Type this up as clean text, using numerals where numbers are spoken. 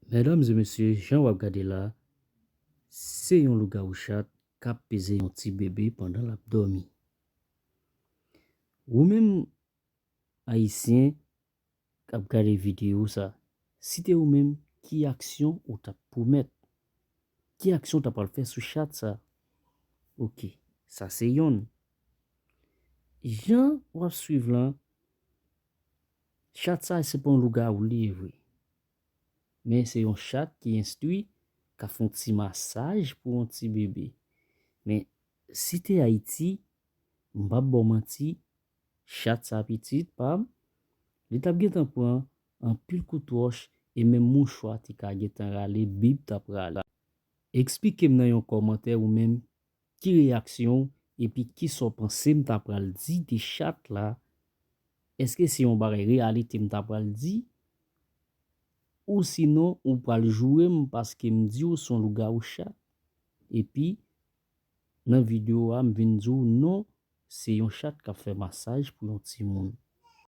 Mesdames et messieurs, Jean wap gade la, se yon louga ou chat kap peze yon ti bébé pendant la dormi. Ou même haïtien kap gade vidéo ça, cite ou même qui action ou t'a pour mettre, qui action t'a pas faire sous chat ça. OK, ça c'est yon. Jean wap suivre là, chat ça c'est pas un louga ou livre. Mais c'est un chat qui instruit, qui font petit massage pour un petit bébé. Mais si t'es Haïti, m'pa bon menti, chat sa petite, pam, li tap gen tan pran, un pile koutouche et même mouchoir ti ka gen tan rale, bib tap rale. Expliquez dans yon commentaire ou même qui réaction et puis qui so pensé m'ta pral di de chat là. Est-ce que c'est yon bare réalité m'ta pral di? Ou sinon, ou pral jouer parce que m'di ou son louga ou chat. Et puis, dans vidéo, m'vin di ou non, c'est yon chat qui fait massage pour yon ti moun.